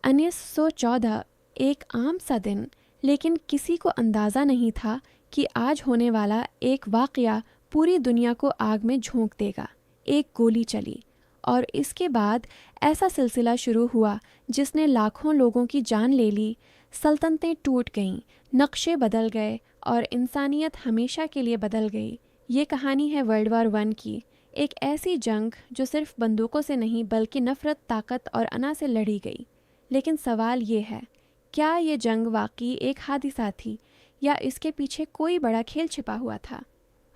1914 ایک عام سا دن، لیکن کسی کو اندازہ نہیں تھا کہ آج ہونے والا ایک واقعہ پوری دنیا کو آگ میں جھونک دے گا۔ ایک گولی چلی اور اس کے بعد ایسا سلسلہ شروع ہوا جس نے لاکھوں لوگوں کی جان لے لی، سلطنتیں ٹوٹ گئیں، نقشے بدل گئے اور انسانیت ہمیشہ کے لیے بدل گئی۔ یہ کہانی ہے ورلڈ وار 1 کی، ایک ایسی جنگ جو صرف بندوقوں سے نہیں بلکہ نفرت، طاقت اور انا سے لڑی گئی۔ لیکن سوال یہ ہے، کیا یہ جنگ واقعی ایک حادثہ تھی یا اس کے پیچھے کوئی بڑا کھیل چھپا ہوا تھا؟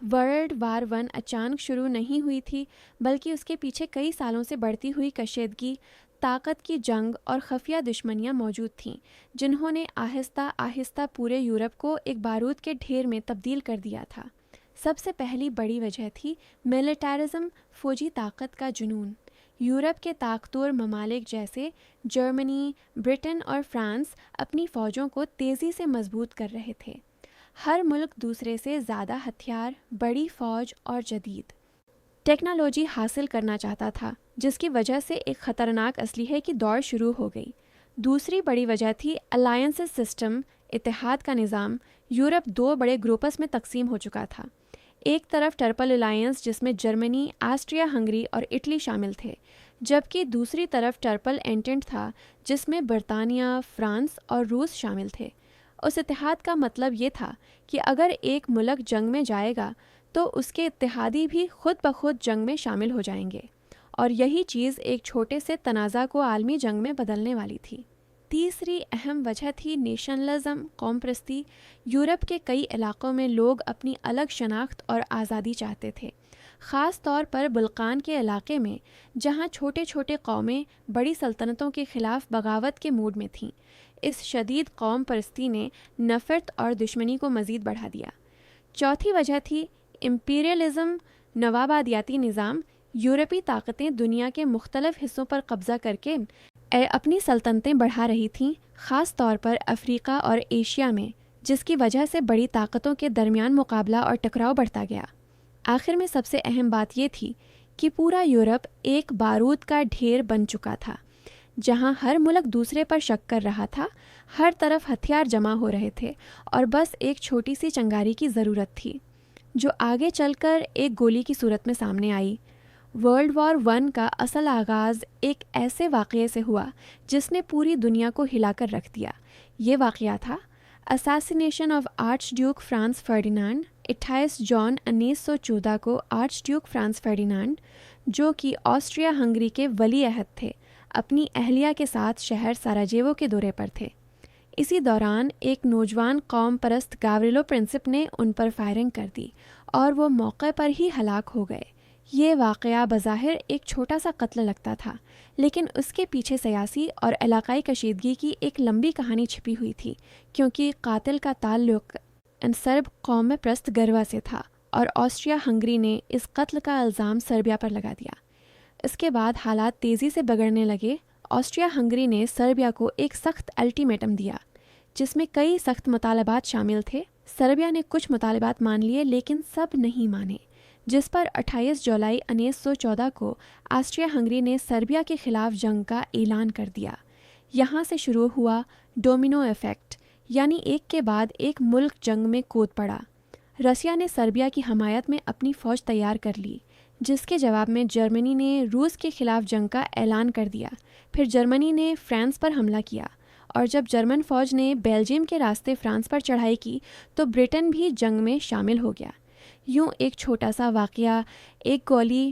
ورلڈ وار 1 اچانک شروع نہیں ہوئی تھی، بلکہ اس کے پیچھے کئی سالوں سے بڑھتی ہوئی کشیدگی، طاقت کی جنگ اور خفیہ دشمنیاں موجود تھیں، جنہوں نے آہستہ آہستہ پورے یورپ کو ایک بارود کے ڈھیر میں تبدیل کر دیا تھا۔ سب سے پہلی بڑی وجہ تھی ملٹرزم، فوجی طاقت کا جنون۔ یورپ کے طاقتور ممالک جیسے جرمنی، برٹن اور فرانس اپنی فوجوں کو تیزی سے مضبوط کر رہے تھے۔ ہر ملک دوسرے سے زیادہ ہتھیار، بڑی فوج اور جدید ٹیکنالوجی حاصل کرنا چاہتا تھا، جس کی وجہ سے ایک خطرناک اسلحے کی دوڑ شروع ہو گئی۔ دوسری بڑی وجہ تھی الائنس سسٹم، اتحاد کا نظام۔ یورپ دو بڑے گروپس میں تقسیم ہو چکا تھا۔ ایک طرف ٹرپل الائنس جس میں جرمنی، آسٹریا ہنگری اور اٹلی شامل تھے، جبکہ دوسری طرف ٹرپل انٹینٹ تھا جس میں برطانیہ، فرانس اور روس شامل تھے۔ اس اتحاد کا مطلب یہ تھا کہ اگر ایک ملک جنگ میں جائے گا تو اس کے اتحادی بھی خود بخود جنگ میں شامل ہو جائیں گے، اور یہی چیز ایک چھوٹے سے تنازع کو عالمی جنگ میں بدلنے والی تھی۔ تیسری اہم وجہ تھی نیشنلزم، قوم پرستی۔ یورپ کے کئی علاقوں میں لوگ اپنی الگ شناخت اور آزادی چاہتے تھے، خاص طور پر بلقان کے علاقے میں، جہاں چھوٹے چھوٹے قومیں بڑی سلطنتوں کے خلاف بغاوت کے موڈ میں تھیں۔ اس شدید قوم پرستی نے نفرت اور دشمنی کو مزید بڑھا دیا۔ چوتھی وجہ تھی امپیریلزم، نوآبادیاتی نظام۔ یورپی طاقتیں دنیا کے مختلف حصوں پر قبضہ کر کے اپنی سلطنتیں بڑھا رہی تھیں، خاص طور پر افریقہ اور ایشیا میں، جس کی وجہ سے بڑی طاقتوں کے درمیان مقابلہ اور ٹکراؤ بڑھتا گیا۔ آخر میں سب سے اہم بات یہ تھی کہ پورا یورپ ایک بارود کا ڈھیر بن چکا تھا، جہاں ہر ملک دوسرے پر شک کر رہا تھا، ہر طرف ہتھیار جمع ہو رہے تھے، اور بس ایک چھوٹی سی چنگاری کی ضرورت تھی، جو آگے چل کر ایک گولی کی صورت میں سامنے آئی۔ ورلڈ وار 1 کا اصل آغاز ایک ایسے واقعے سے ہوا جس نے پوری دنیا کو ہلا کر رکھ دیا۔ یہ واقعہ تھا اساسینیشن آف آرچ ڈیوک فرانز فرڈینانڈ۔ 28 جون 1914 کو آرچ ڈیوک فرانز فرڈینانڈ، جو کہ آسٹریا ہنگری کے ولی عہد تھے، اپنی اہلیہ کے ساتھ شہر ساراجیوو کے دورے پر تھے۔ اسی دوران ایک نوجوان قوم پرست گاوریلو پرنسپ نے ان پر فائرنگ کر دی اور وہ موقع پر ہی ہلاک ہو گئے۔ یہ واقعہ بظاہر ایک چھوٹا سا قتل لگتا تھا، لیکن اس کے پیچھے سیاسی اور علاقائی کشیدگی کی ایک لمبی کہانی چھپی ہوئی تھی، کیونکہ قاتل کا تعلق سرب قوم پرست گروا سے تھا اور آسٹریا ہنگری نے اس قتل کا الزام سربیا پر لگا دیا۔ اس کے بعد حالات تیزی سے بگڑنے لگے۔ آسٹریا ہنگری نے سربیا کو ایک سخت الٹیمیٹم دیا، جس میں کئی سخت مطالبات شامل تھے۔ سربیا نے کچھ مطالبات مان لیے، لیکن سب نہیں مانے، جس پر 28 جولائی 1914 کو آسٹریا ہنگری نے سربیا کے خلاف جنگ کا اعلان کر دیا۔ یہاں سے شروع ہوا ڈومینو ایفیکٹ، یعنی ایک کے بعد ایک ملک جنگ میں کود پڑا۔ رسیا نے سربیا کی حمایت میں اپنی فوج تیار کر لی، جس کے جواب میں جرمنی نے روس کے خلاف جنگ کا اعلان کر دیا۔ پھر جرمنی نے فرانس پر حملہ کیا، اور جب جرمن فوج نے بیلجیم کے راستے فرانس پر چڑھائی کی تو برٹن بھی جنگ میں شامل ہو گیا۔ یوں ایک چھوٹا سا واقعہ، ایک گولی،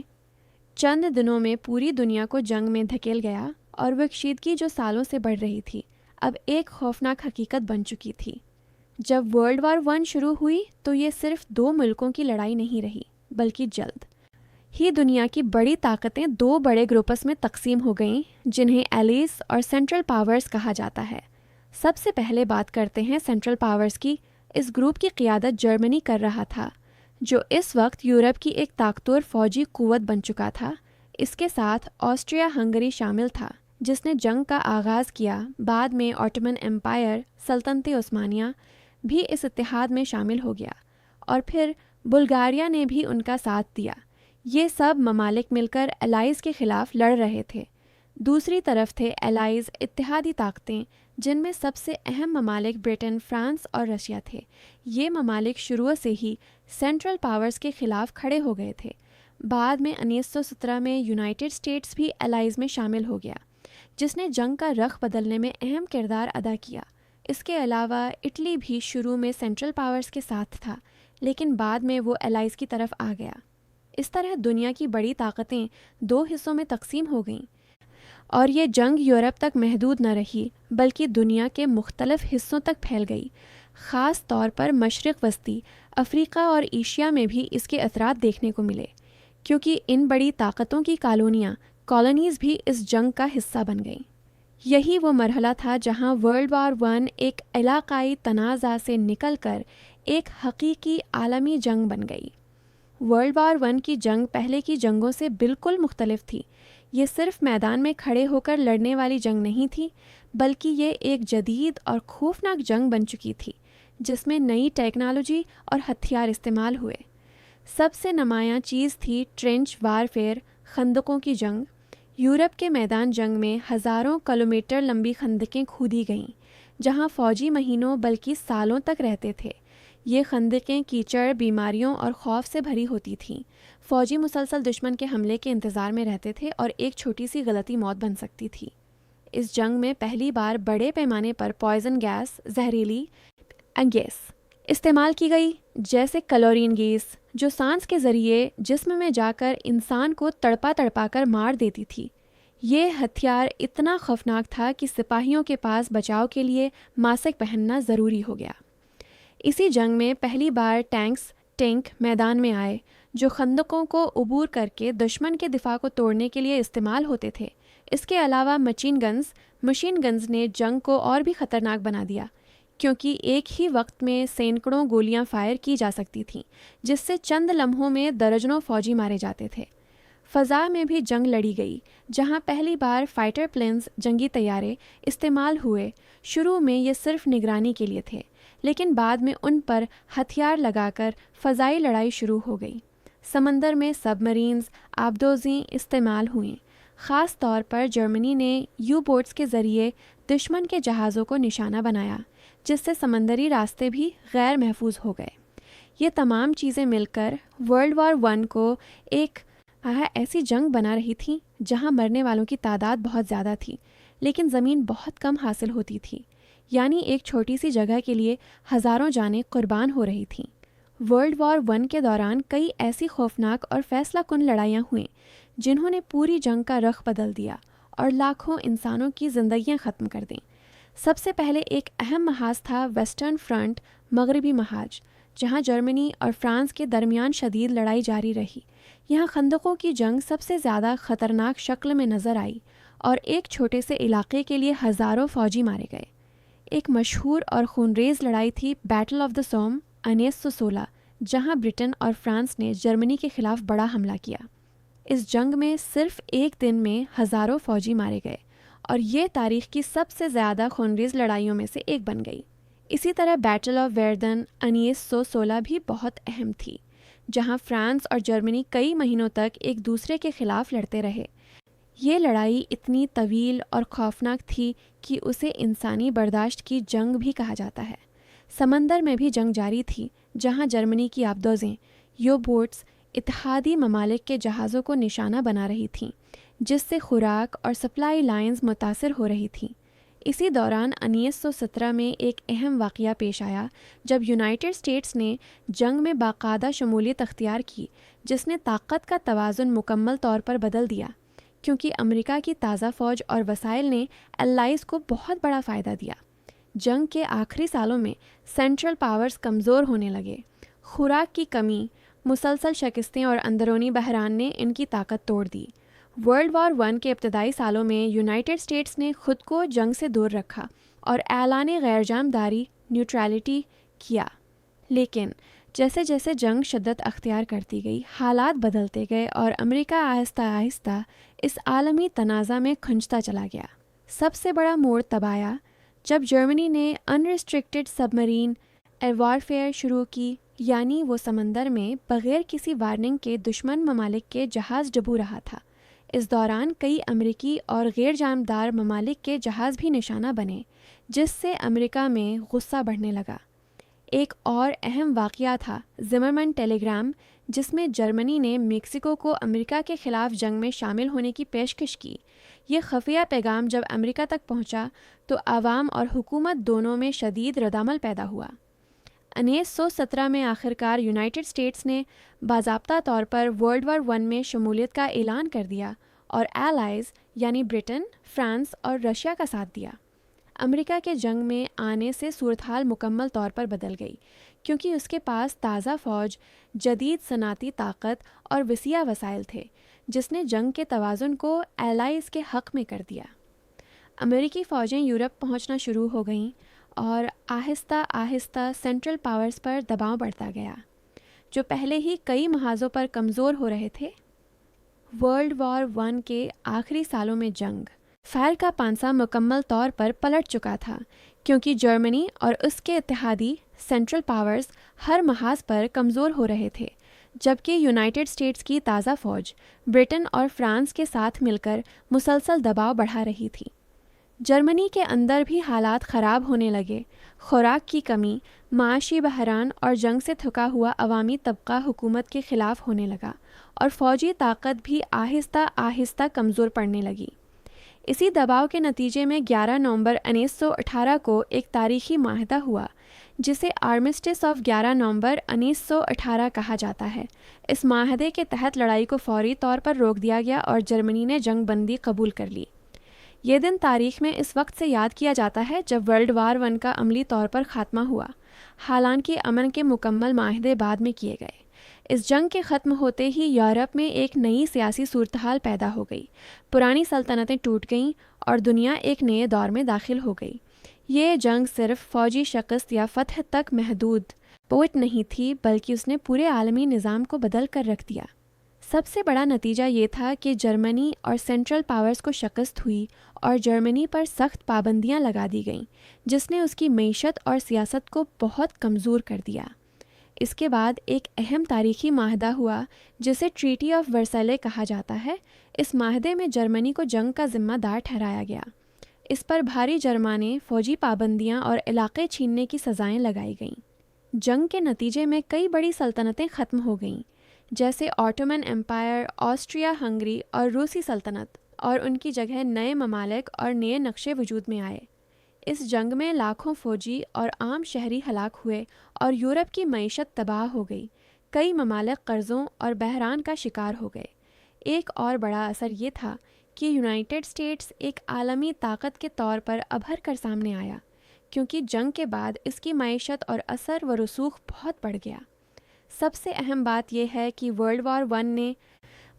چند دنوں میں پوری دنیا کو جنگ میں دھکیل گیا، اور وہ کشیدگی جو سالوں سے بڑھ رہی تھی اب ایک خوفناک حقیقت بن چکی تھی۔ جب ورلڈ وار 1 شروع ہوئی تو یہ صرف دو ملکوں کی لڑائی نہیں رہی، بلکہ جلد ہی دنیا کی بڑی طاقتیں دو بڑے گروپس میں تقسیم ہو گئیں، جنہیں ایلیز اور سینٹرل پاورز کہا جاتا ہے۔ سب سے پہلے بات کرتے ہیں سینٹرل پاورز کی۔ اس گروپ کی قیادت جرمنی کر رہا تھا، جو اس وقت یورپ کی ایک طاقتور فوجی قوت بن چکا تھا۔ اس کے ساتھ آسٹریا ہنگری شامل تھا، جس نے جنگ کا آغاز کیا۔ بعد میں آٹومن امپائر، سلطنت عثمانیہ بھی اس اتحاد میں شامل ہو گیا، اور پھر بلغاریہ نے بھی ان کا ساتھ دیا۔ یہ سب ممالک مل کر الائز کے خلاف لڑ رہے تھے۔ دوسری طرف تھے الائز اتحادی طاقتیں، جن میں سب سے اہم ممالک برٹن، فرانس اور رشیا تھے۔ یہ ممالک شروع سے ہی سینٹرل پاورز کے خلاف کھڑے ہو گئے تھے۔ بعد میں 1917 میں یونائٹڈ اسٹیٹس بھی الائز میں شامل ہو گیا، جس نے جنگ کا رخ بدلنے میں اہم کردار ادا کیا۔ اس کے علاوہ اٹلی بھی شروع میں سینٹرل پاورز کے ساتھ تھا، لیکن بعد میں وہ الائز کی طرف آ گیا۔ اس طرح دنیا کی بڑی طاقتیں دو حصوں میں تقسیم ہو گئیں، اور یہ جنگ یورپ تک محدود نہ رہی بلکہ دنیا کے مختلف حصوں تک پھیل گئی۔ خاص طور پر مشرق وسطی، افریقہ اور ایشیا میں بھی اس کے اثرات دیکھنے کو ملے، کیونکہ ان بڑی طاقتوں کی کالونیز بھی اس جنگ کا حصہ بن گئیں۔ یہی وہ مرحلہ تھا جہاں ورلڈ وار ون ایک علاقائی تنازع سے نکل کر ایک حقیقی عالمی جنگ بن گئی۔ ورلڈ وار ون کی جنگ پہلے کی جنگوں سے بالکل مختلف تھی۔ یہ صرف میدان میں کھڑے ہو کر لڑنے والی جنگ نہیں تھی، بلکہ یہ ایک جدید اور خوفناک جنگ بن چکی تھی، جس میں نئی ٹیکنالوجی اور ہتھیار استعمال ہوئے۔ سب سے نمایاں چیز تھی ٹرینچ وارفیئر، خندقوں کی جنگ۔ یورپ کے میدان جنگ میں ہزاروں کلومیٹر لمبی خندقیں کھودی گئیں، جہاں فوجی مہینوں بلکہ سالوں تک رہتے تھے۔ یہ خندقیں کیچڑ، بیماریوں اور خوف سے بھری ہوتی تھیں۔ فوجی مسلسل دشمن کے حملے کے انتظار میں رہتے تھے اور ایک چھوٹی سی غلطی موت بن سکتی تھی۔ اس جنگ میں پہلی بار بڑے پیمانے پر پوائزن گیس، زہریلی گیس استعمال کی گئی، جیسے کلورین گیس، جو سانس کے ذریعے جسم میں جا کر انسان کو تڑپا کر مار دیتی تھی۔ یہ ہتھیار اتنا خوفناک تھا کہ سپاہیوں کے پاس بچاؤ کے لیے ماسک پہننا ضروری ہو گیا۔ اسی جنگ میں پہلی بار ٹینک میدان میں آئے، جو خندقوں کو عبور کر کے دشمن کے دفاع کو توڑنے کے لیے استعمال ہوتے تھے۔ اس کے علاوہ مشین گنز نے جنگ کو اور بھی خطرناک بنا دیا، کیونکہ ایک ہی وقت میں سینکڑوں گولیاں فائر کی جا سکتی تھیں، جس سے چند لمحوں میں درجنوں فوجی مارے جاتے تھے۔ فضا میں بھی جنگ لڑی گئی، جہاں پہلی بار فائٹر پلینز، جنگی طیارے استعمال ہوئے۔ شروع میں یہ صرف نگرانی کے لیے تھے، لیکن بعد میں ان پر ہتھیار لگا کر فضائی لڑائی شروع ہو گئی۔ سمندر میں سب مرینز، آبدوزیں استعمال ہوئیں۔ خاص طور پر جرمنی نے یو بوٹس کے ذریعے دشمن کے جہازوں کو نشانہ بنایا، جس سے سمندری راستے بھی غیر محفوظ ہو گئے۔ یہ تمام چیزیں مل کر ورلڈ وار ون کو ایک ایسی جنگ بنا رہی تھیں جہاں مرنے والوں کی تعداد بہت زیادہ تھی، لیکن زمین بہت کم حاصل ہوتی تھی، یعنی ایک چھوٹی سی جگہ کے لیے ہزاروں جانیں قربان ہو رہی تھیں۔ ورلڈ وار ون کے دوران کئی ایسی خوفناک اور فیصلہ کن لڑائیاں ہوئیں جنہوں نے پوری جنگ کا رخ بدل دیا اور لاکھوں انسانوں کی زندگیاں ختم کر دیں۔ سب سے پہلے ایک اہم محاذ تھا ویسٹرن فرنٹ، مغربی محاذ، جہاں جرمنی اور فرانس کے درمیان شدید لڑائی جاری رہی۔ یہاں خندقوں کی جنگ سب سے زیادہ خطرناک شکل میں نظر آئی اور ایک چھوٹے سے علاقے کے لیے ہزاروں فوجی مارے گئے۔ ایک مشہور اور خونریز لڑائی تھی بیٹل آف دا سوم 1916، جہاں برٹن اور فرانس نے جرمنی کے خلاف بڑا حملہ کیا۔ اس جنگ میں صرف ایک دن میں ہزاروں فوجی مارے گئے اور یہ تاریخ کی سب سے زیادہ خونریز لڑائیوں میں سے ایک بن گئی۔ اسی طرح بیٹل آف ویردن 1916 بھی بہت اہم تھی، جہاں فرانس اور جرمنی کئی مہینوں تک ایک دوسرے کے خلاف لڑتے رہے۔ یہ لڑائی اتنی طویل اور خوفناک تھی کہ اسے انسانی برداشت کی جنگ بھی کہا جاتا ہے۔ سمندر میں بھی جنگ جاری تھی، جہاں جرمنی کی آبدوزیں، یو بوٹس، اتحادی ممالک کے جہازوں کو نشانہ بنا رہی تھیں، جس سے خوراک اور سپلائی لائنز متاثر ہو رہی تھیں۔ اسی دوران 1917 میں ایک اہم واقعہ پیش آیا جب یونائٹڈ اسٹیٹس نے جنگ میں باقاعدہ شمولیت اختیار کی، جس نے طاقت کا توازن مکمل طور پر بدل دیا، کیونکہ امریکہ کی تازہ فوج اور وسائل نے الائز کو بہت بڑا فائدہ دیا۔ جنگ کے آخری سالوں میں سینٹرل پاورز کمزور ہونے لگے۔ خوراک کی کمی، مسلسل شکستیں اور اندرونی بحران نے ان کی طاقت توڑ دی۔ ورلڈ وار ون کے ابتدائی سالوں میں یونائٹڈ اسٹیٹس نے خود کو جنگ سے دور رکھا اور اعلان غیر جانبداری نیوٹرالٹی کیا، لیکن جیسے جیسے جنگ شدت اختیار کرتی گئی، حالات بدلتے گئے اور امریکہ آہستہ آہستہ اس عالمی تنازع میں کھنچتا چلا گیا۔ سب سے بڑا موڑ تب آیا جب جرمنی نے انریسٹرکٹڈ سب مرین وارفیئر شروع کی، یعنی وہ سمندر میں بغیر کسی وارننگ کے دشمن ممالک کے جہاز ڈبو رہا تھا۔ اس دوران کئی امریکی اور غیر جانبدار ممالک کے جہاز بھی نشانہ بنے، جس سے امریکہ میں غصہ بڑھنے لگا۔ ایک اور اہم واقعہ تھا زمرمن ٹیلی گرام، جس میں جرمنی نے میکسیکو کو امریکہ کے خلاف جنگ میں شامل ہونے کی پیشکش کی۔ یہ خفیہ پیغام جب امریکہ تک پہنچا تو عوام اور حکومت دونوں میں شدید ردعمل پیدا ہوا۔ 1917 میں آخرکار یونائٹڈ اسٹیٹس نے باضابطہ طور پر ورلڈ وار 1 میں شمولیت کا اعلان کر دیا اور ایلائز یعنی برٹن، فرانس اور رشیا کا ساتھ دیا۔ امریکہ کے جنگ میں آنے سے صورتحال مکمل طور پر بدل گئی، کیونکہ اس کے پاس تازہ فوج، جدید صنعتی طاقت اور وسیع وسائل تھے، جس نے جنگ کے توازن کو ایلائز کے حق میں کر دیا۔ امریکی فوجیں یورپ پہنچنا شروع ہو گئیں اور آہستہ آہستہ سینٹرل پاورز پر دباؤ بڑھتا گیا، جو پہلے ہی کئی محاذوں پر کمزور ہو رہے تھے۔ ورلڈ وار 1 کے آخری سالوں میں جنگ فعل کا پانسا مکمل طور پر پلٹ چکا تھا، کیونکہ جرمنی اور اس کے اتحادی سینٹرل پاورز ہر محاذ پر کمزور ہو رہے تھے، جبکہ یونائٹڈ اسٹیٹس کی تازہ فوج برٹن اور فرانس کے ساتھ مل کر مسلسل دباؤ بڑھا رہی تھی۔ جرمنی کے اندر بھی حالات خراب ہونے لگے۔ خوراک کی کمی، معاشی بحران اور جنگ سے تھکا ہوا عوامی طبقہ حکومت کے خلاف ہونے لگا، اور فوجی طاقت بھی آہستہ آہستہ کمزور پڑنے لگی۔ اسی دباؤ کے نتیجے میں 11 نومبر 1918 کو ایک تاریخی معاہدہ ہوا، جسے آرمسٹس آف 11 نومبر 1918 کہا جاتا ہے۔ اس معاہدے کے تحت لڑائی کو فوری طور پر روک دیا گیا اور جرمنی نے جنگ بندی قبول کر لی۔ یہ دن تاریخ میں اس وقت سے یاد کیا جاتا ہے جب ورلڈ وار 1 کا عملی طور پر خاتمہ ہوا، حالانکہ امن کے مکمل معاہدے بعد میں کیے گئے۔ اس جنگ کے ختم ہوتے ہی یورپ میں ایک نئی سیاسی صورتحال پیدا ہو گئی، پرانی سلطنتیں ٹوٹ گئیں اور دنیا ایک نئے دور میں داخل ہو گئی۔ یہ جنگ صرف فوجی شکست یا فتح تک محدود پوٹ نہیں تھی، بلکہ اس نے پورے عالمی نظام کو بدل کر رکھ دیا۔ سب سے بڑا نتیجہ یہ تھا کہ جرمنی اور سینٹرل پاورز کو شکست ہوئی اور جرمنی پر سخت پابندیاں لگا دی گئیں، جس نے اس کی معیشت اور سیاست کو بہت کمزور کر دیا۔ اس کے بعد ایک اہم تاریخی معاہدہ ہوا جسے ٹریٹی آف ورسائلے کہا جاتا ہے۔ اس معاہدے میں جرمنی کو جنگ کا ذمہ دار ٹھہرایا گیا۔ اس پر بھاری جرمانے، فوجی پابندیاں اور علاقے چھیننے کی سزائیں لگائی گئیں۔ جنگ کے نتیجے میں کئی بڑی سلطنتیں ختم ہو گئیں، جیسے آٹومن امپائر، آسٹریا ہنگری اور روسی سلطنت، اور ان کی جگہ نئے ممالک اور نئے نقشے وجود میں آئے۔ اس جنگ میں لاکھوں فوجی اور عام شہری ہلاک ہوئے اور یورپ کی معیشت تباہ ہو گئی۔ کئی ممالک قرضوں اور بحران کا شکار ہو گئے۔ ایک اور بڑا اثر یہ تھا کہ یونائٹڈ اسٹیٹس ایک عالمی طاقت کے طور پر ابھر کر سامنے آیا، کیونکہ جنگ کے بعد اس کی معیشت اور اثر و رسوخ بہت بڑھ گیا۔ سب سے اہم بات یہ ہے کہ ورلڈ وار 1 نے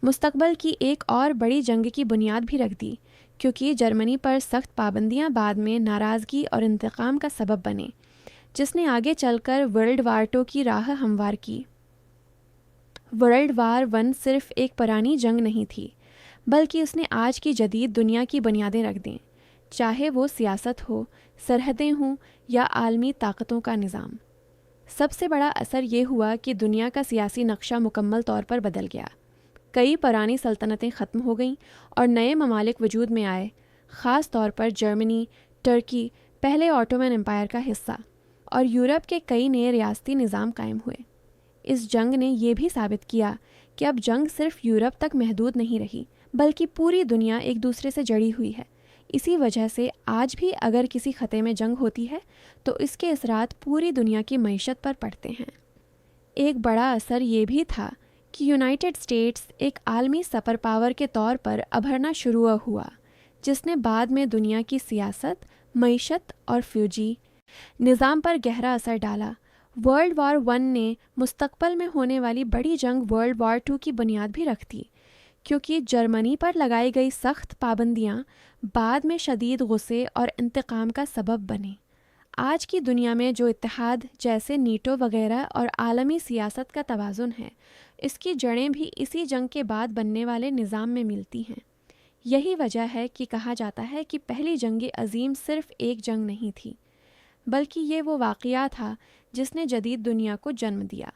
مستقبل کی ایک اور بڑی جنگ کی بنیاد بھی رکھ دی، کیونکہ جرمنی پر سخت پابندیاں بعد میں ناراضگی اور انتقام کا سبب بنے، جس نے آگے چل کر ورلڈ وار 2 کی راہ ہموار کی۔ ورلڈ وار 1 صرف ایک پرانی جنگ نہیں تھی، بلکہ اس نے آج کی جدید دنیا کی بنیادیں رکھ دیں، چاہے وہ سیاست ہو، سرحدیں ہوں یا عالمی طاقتوں کا نظام۔ سب سے بڑا اثر یہ ہوا کہ دنیا کا سیاسی نقشہ مکمل طور پر بدل گیا۔ کئی پرانی سلطنتیں ختم ہو گئیں اور نئے ممالک وجود میں آئے، خاص طور پر جرمنی، ترکی، پہلے آٹومن امپائر کا حصہ، اور یورپ کے کئی نئے ریاستی نظام قائم ہوئے۔ اس جنگ نے یہ بھی ثابت کیا کہ اب جنگ صرف یورپ تک محدود نہیں رہی، بلکہ پوری دنیا ایک دوسرے سے جڑی ہوئی ہے۔ اسی وجہ سے آج بھی اگر کسی خطے میں جنگ ہوتی ہے تو اس کے اثرات پوری دنیا کی معیشت پر پڑتے ہیں۔ ایک بڑا اثر یہ بھی تھا کہ یونائٹڈ اسٹیٹس ایک عالمی سپر پاور کے طور پر ابھرنا شروع ہوا، جس نے بعد میں دنیا کی سیاست، معیشت اور فوجی نظام پر گہرا اثر ڈالا۔ ورلڈ وار 1 نے مستقبل میں ہونے والی بڑی جنگ ورلڈ وار 2 کی بنیاد بھی رکھ دی، کیونکہ جرمنی پر لگائی گئی سخت پابندیاں بعد میں شدید غصے اور انتقام کا سبب بنے۔ آج کی دنیا میں جو اتحاد جیسے نیٹو وغیرہ اور عالمی سیاست کا توازن ہے، اس کی جڑیں بھی اسی جنگ کے بعد بننے والے نظام میں ملتی ہیں۔ یہی وجہ ہے کہ کہا جاتا ہے کہ پہلی جنگ عظیم صرف ایک جنگ نہیں تھی، بلکہ یہ وہ واقعہ تھا جس نے جدید دنیا کو جنم دیا۔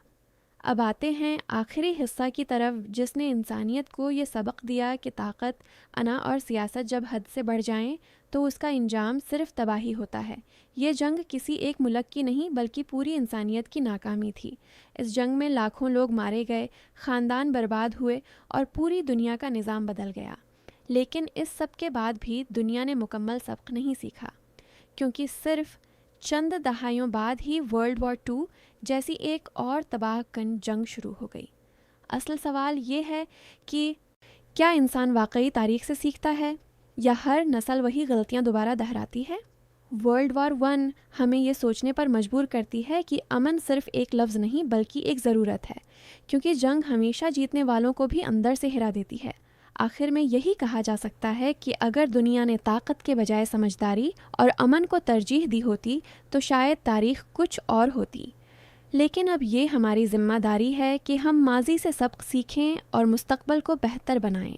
اب آتے ہیں آخری حصہ کی طرف، جس نے انسانیت کو یہ سبق دیا کہ طاقت، انا اور سیاست جب حد سے بڑھ جائیں تو اس کا انجام صرف تباہی ہوتا ہے۔ یہ جنگ کسی ایک ملک کی نہیں بلکہ پوری انسانیت کی ناکامی تھی۔ اس جنگ میں لاکھوں لوگ مارے گئے، خاندان برباد ہوئے اور پوری دنیا کا نظام بدل گیا۔ لیکن اس سب کے بعد بھی دنیا نے مکمل سبق نہیں سیکھا، کیونکہ صرف چند دہائیوں بعد ہی ورلڈ وار 2 جیسی ایک اور تباہ کن جنگ شروع ہو گئی۔ اصل سوال یہ ہے کہ کیا انسان واقعی تاریخ سے سیکھتا ہے یا ہر نسل وہی غلطیاں دوبارہ دہراتی ہے؟ ورلڈ وار 1 ہمیں یہ سوچنے پر مجبور کرتی ہے کہ امن صرف ایک لفظ نہیں بلکہ ایک ضرورت ہے، کیونکہ جنگ ہمیشہ جیتنے والوں کو بھی اندر سے ہرا دیتی ہے۔ آخر میں یہی کہا جا سکتا ہے کہ اگر دنیا نے طاقت کے بجائے سمجھداری اور امن کو ترجیح دی ہوتی تو شاید تاریخ کچھ اور ہوتی۔ لیکن اب یہ ہماری ذمہ داری ہے کہ ہم ماضی سے سبق سیکھیں اور مستقبل کو بہتر بنائیں۔